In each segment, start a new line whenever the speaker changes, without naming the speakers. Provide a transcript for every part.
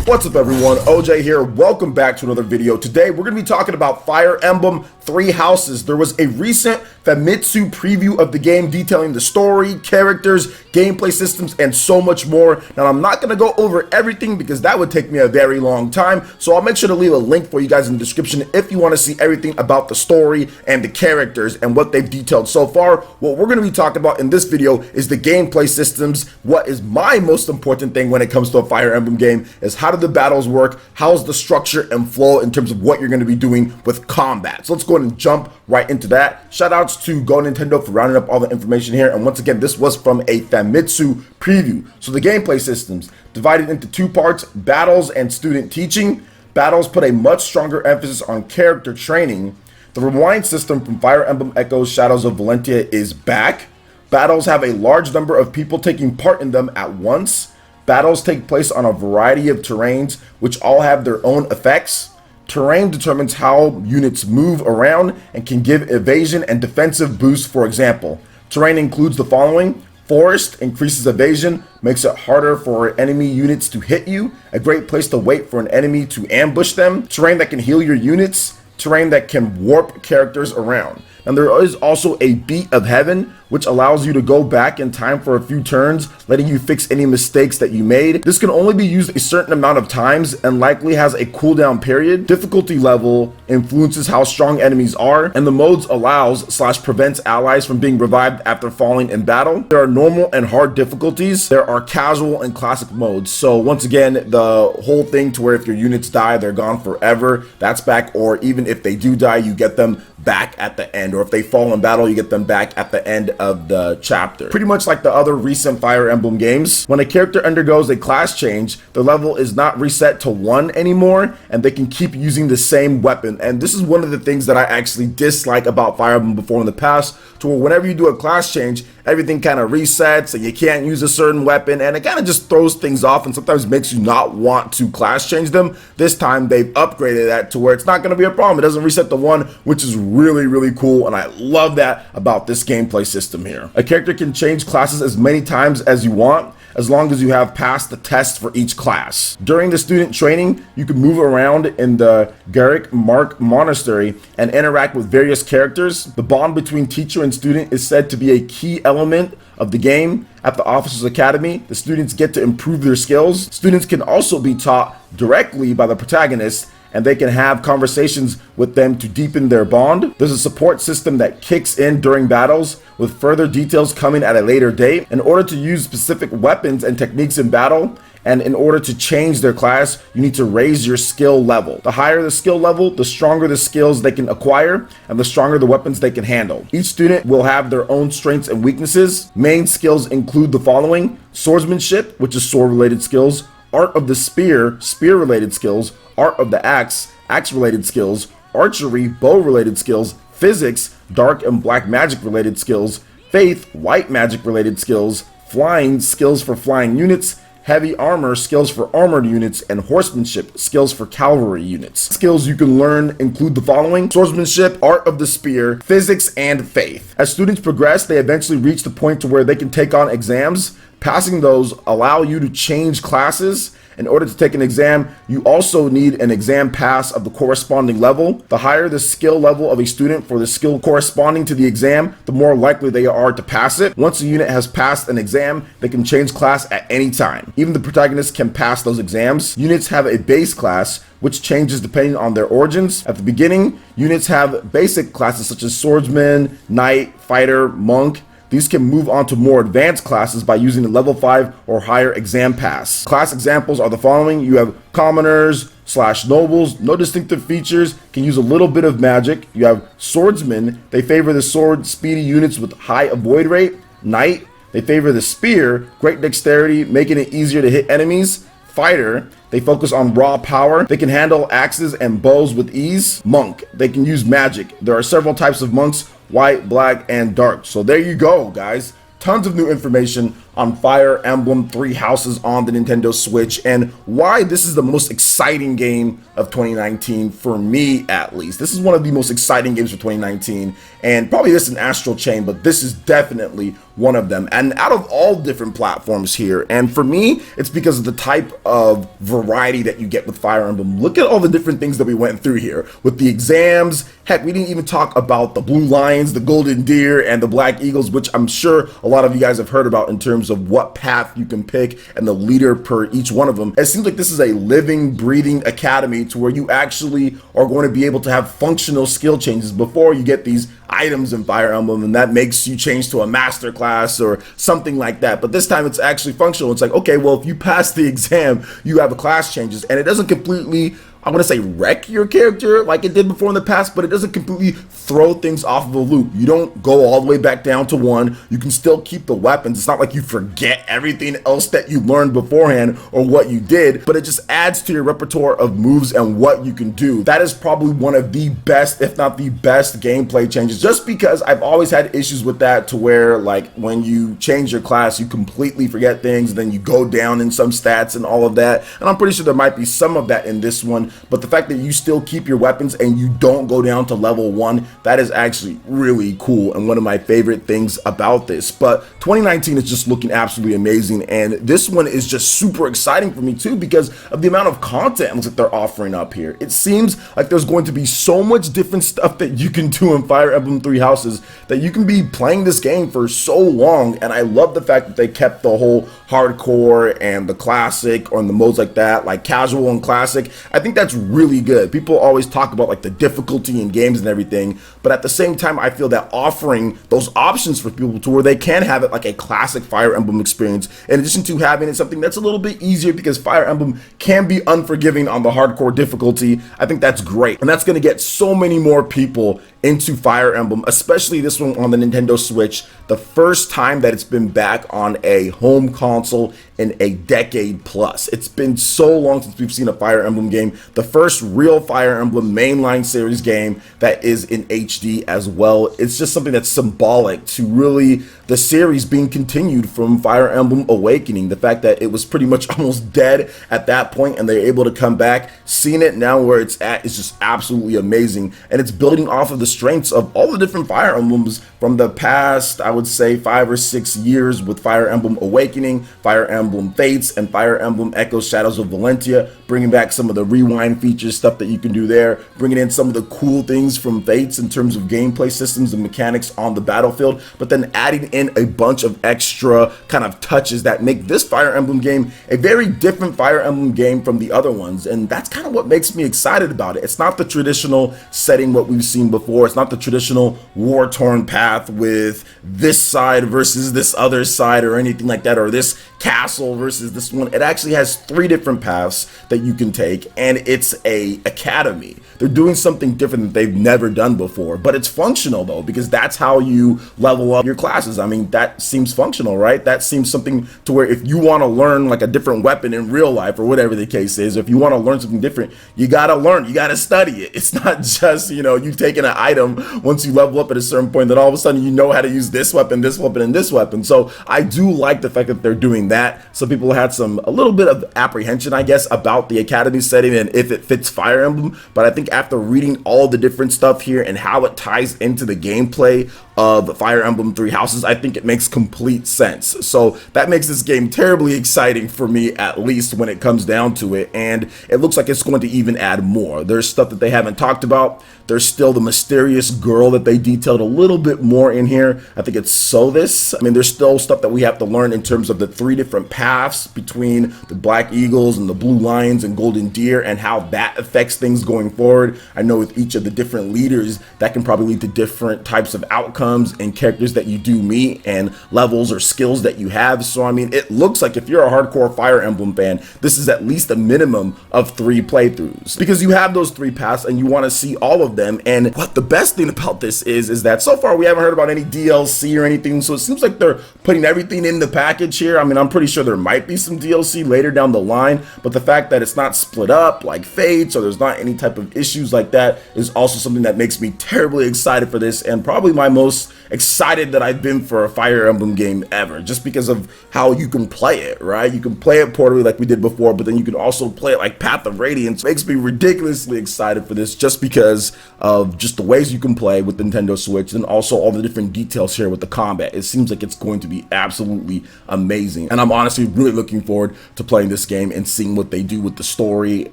What's up everyone, OJ here. Welcome back to another video. Today we're going to be talking about Fire Emblem Three Houses. There was a recent Famitsu preview of the game detailing the story, characters, gameplay systems, and so much more. Now I'm not going to go over everything because that would take me a very long time, so I'll make sure to leave a link for you guys in the description if you want to see everything about the story and the characters and what they've detailed so far. What we're going to be talking about in this video is the gameplay systems. What is my most important thing when it comes to a Fire Emblem game is how do the battles work, how's the structure and flow in terms of what you're going to be doing with combat. So let's go ahead and jump right into that. Shout outs to Go Nintendo for rounding up all the information here, and once again this was from a Famitsu preview. So the gameplay systems divided into two parts: battles and student teaching. Battles put a much stronger emphasis on character training. The rewind system from Fire Emblem Echoes Shadows of Valentia is back. Battles have a large number of people taking part in them at once. Battles take place on a variety of terrains, which all have their own effects. Terrain determines how units move around and can give evasion and defensive boosts. For example, terrain includes the following: forest increases evasion, makes it harder for enemy units to hit you, a great place to wait for an enemy to ambush them. Terrain that can heal your units, terrain that can warp characters around. And there is also a Beat of Heaven, which allows you to go back in time for a few turns, letting you fix any mistakes that you made. This can only be used a certain amount of times and likely has a cooldown period. Difficulty level influences how strong enemies are, and the modes allows/prevents allies from being revived after falling in battle. There are normal and hard difficulties. There are casual and classic modes. So once again, the whole thing to where if your units die, they're gone forever, that's back, or even if they do die, you get them back at the end, or if they fall in battle, you get them back at the end of the chapter. Pretty much like the other recent Fire Emblem games. When a character undergoes a class change, the level is not reset to 1 anymore, and they can keep using the same weapon. And this is one of the things that I actually dislike about Fire Emblem before in the past, to where whenever you do a class change, everything kind of resets and you can't use a certain weapon, and it kind of just throws things off and sometimes makes you not want to class change them. This time they've upgraded that to where it's not going to be a problem. It doesn't reset to 1, which is really cool, and I love that about this gameplay system here. A character can change classes as many times as you want, as long as you have passed the test for each class. During the student training, you can move around in the Garrick Mark Monastery and interact with various characters. The bond between teacher and student is said to be a key element of the game. At the Officers Academy, the students get to improve their skills. Students can also be taught directly by the protagonist, and they can have conversations with them to deepen their bond. There's a support system that kicks in during battles, with further details coming at a later date. In order to use specific weapons and techniques in battle, and in order to change their class, you need to raise your skill level. The higher the skill level, the stronger the skills they can acquire, and the stronger the weapons they can handle. Each student will have their own strengths and weaknesses. Main skills include the following: swordsmanship, which is sword-related skills; art of the spear, spear-related skills; art of the axe, axe-related skills; archery, bow-related skills; physics, dark and black magic-related skills; faith, white magic-related skills; flying, skills for flying units; heavy armor, skills for armored units; and horsemanship, skills for cavalry units. Skills you can learn include the following: swordsmanship, art of the spear, physics, and faith. As students progress, they eventually reach the point to where they can take on exams. Passing those allow you to change classes. In order to take an exam, you also need an exam pass of the corresponding level. The higher the skill level of a student for the skill corresponding to the exam, the more likely they are to pass it. Once a unit has passed an exam, they can change class at any time. Even the protagonist can pass those exams. Units have a base class, which changes depending on their origins. At the beginning, units have basic classes such as swordsman, knight, fighter, monk. These can move on to more advanced classes by using the level 5 or higher exam pass. Class examples are the following: you have commoners/nobles, no distinctive features, can use a little bit of magic. You have swordsmen, they favor the sword speedy units with high avoid rate. Knight, they favor the spear, great dexterity, making it easier to hit enemies. Fighter, they focus on raw power, they can handle axes and bows with ease. Monk, they can use magic. There are several types of monks: white, black, and dark. So there you go, guys. Tons of new information on Fire Emblem Three Houses on the Nintendo Switch and why this is the most exciting game of 2019 for me, at least. This is one of the most exciting games for 2019, and probably this and Astral Chain, but this is definitely one of them, and out of all different platforms here. And for me, it's because of the type of variety that you get with Fire Emblem. Look at all the different things that we went through here with the exams. Heck, we didn't even talk about the blue lions, the golden deer, and the black eagles, which I'm sure a lot of you guys have heard about in terms of what path you can pick and the leader per each one of them. It seems like this is a living, breathing academy to where you actually are going to be able to have functional skill changes before you get these items in Fire Emblem, and that makes you change to a master class or something like that. But this time it's actually functional. It's like, okay, well, if you pass the exam, you have a class changes, and it doesn't completely, I want to say, wreck your character like it did before in the past, but it doesn't completely throw things off of a loop. You don't go all the way back down to 1. You can still keep the weapons. It's not like you forget everything else that you learned beforehand or what you did, but it just adds to your repertoire of moves and what you can do. That is probably one of the best, if not the best, gameplay changes, just because I've always had issues with that, to where like when you change your class, you completely forget things, and then you go down in some stats and all of that. And I'm pretty sure there might be some of that in this one. But the fact that you still keep your weapons and you don't go down to level 1, that is actually really cool and one of my favorite things about this. But 2019 is just looking absolutely amazing, and this one is just super exciting for me too because of the amount of content that they're offering up here. It seems like there's going to be so much different stuff that you can do in Fire Emblem Three Houses that you can be playing this game for so long. And I love the fact that they kept the whole hardcore and the classic, or in the modes like that, like casual and classic. I think that's really good. People always talk about like the difficulty in games and everything, but at the same time, I feel that offering those options for people to where they can have it like a classic Fire Emblem experience, in addition to having it something that's a little bit easier, because Fire Emblem can be unforgiving on the hardcore difficulty. I think that's great, and that's going to get so many more people into Fire Emblem, especially this one on the Nintendo Switch, the first time that it's been back on a home console in a decade plus. It's been so long since we've seen a Fire Emblem game, the first real Fire Emblem mainline series game that is in HD as well. It's just something that's symbolic to really the series being continued from Fire Emblem Awakening. The fact that it was pretty much almost dead at that point and they're able to come back, seeing it now where it's at is just absolutely amazing. And it's building off of the strengths of all the different Fire Emblems from the past, I would say 5 or 6 years, with Fire Emblem Awakening, Fire Emblem Fates, and Fire Emblem Echoes Shadows of Valentia, bringing back some of the rewind features, stuff that you can do there, bringing in some of the cool things from Fates in terms of gameplay systems and mechanics on the battlefield, but then adding in a bunch of extra kind of touches that make this Fire Emblem game a very different Fire Emblem game from the other ones. And that's kind of what makes me excited about it. It's not the traditional setting what we've seen before. It's not the traditional war-torn path with this side versus this other side or anything like that, or this castle versus this one. It actually has 3 different paths that you can take, and it's a academy. They're doing something different that they've never done before, but it's functional though, because that's how you level up your classes. I mean, that seems functional, right? That seems something to where if you want to learn like a different weapon in real life or whatever the case is, if you want to learn something different, you got to learn, you got to study it. It's not just, you know, you taking an item once you level up at a certain point, then all of a sudden you know how to use this weapon, and this weapon. So I do like the fact that they're doing that. Some people had a little bit of apprehension, I guess, about the academy setting and if it fits Fire Emblem, but I think after reading all the different stuff here and how it ties into the gameplay of Fire Emblem Three Houses, I think it makes complete sense. So that makes this game terribly exciting for me, at least when it comes down to it, and it looks like it's going to even add more. There's stuff that they haven't talked about. There's still the mysterious girl that they detailed a little bit more in here. I think it's Sothis. I mean, there's still stuff that we have to learn in terms of the 3 different paths between the Black Eagles and the Blue Lions and Golden Deer, and how that affects things going forward. I know with each of the different leaders, that can probably lead to different types of outcomes and characters that you do meet and levels or skills that you have. So, I mean, it looks like if you're a hardcore Fire Emblem fan, this is at least a minimum of 3 playthroughs, because you have those 3 paths and you want to see all of them. And what the best thing about this is that so far we haven't heard about any DLC or anything, so it seems like they're putting everything in the package here. I mean, I'm pretty sure there might be some DLC later down the line, but the fact that it's not split up like Fates, or there's not any type of issues like that, is also something that makes me terribly excited for this, and probably my most most excited that I've been for a Fire Emblem game ever, just because of how you can play it, right? You can play it portably like we did before, but then you can also play it like Path of Radiance. It makes me ridiculously excited for this, just because of just the ways you can play with Nintendo Switch, and also all the different details here with the combat. It seems like it's going to be absolutely amazing, and I'm honestly really looking forward to playing this game and seeing what they do with the story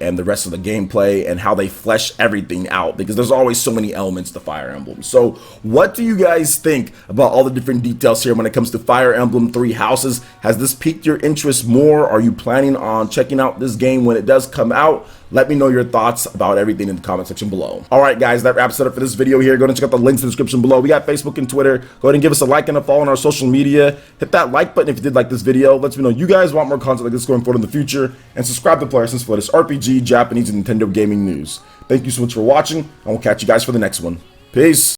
and the rest of the gameplay and how they flesh everything out, because there's always so many elements to Fire Emblem. So what do you guys think about all the different details here when it comes to Fire Emblem Three Houses? Has this piqued your interest more? Are you planning on checking out this game when it does come out? Let me know your thoughts about everything in the comment section below. All right, guys, that wraps it up for this video here. Go ahead and check out the links in the description below. We got Facebook and Twitter. Go ahead and give us a like and a follow on our social media. Hit that like button if you did like this video. Let me know you guys want more content like this going forward in the future. And subscribe to PlayerEssence for latest RPG, Japanese, and Nintendo gaming news. Thank you so much for watching, and we'll catch you guys for the next one. Peace.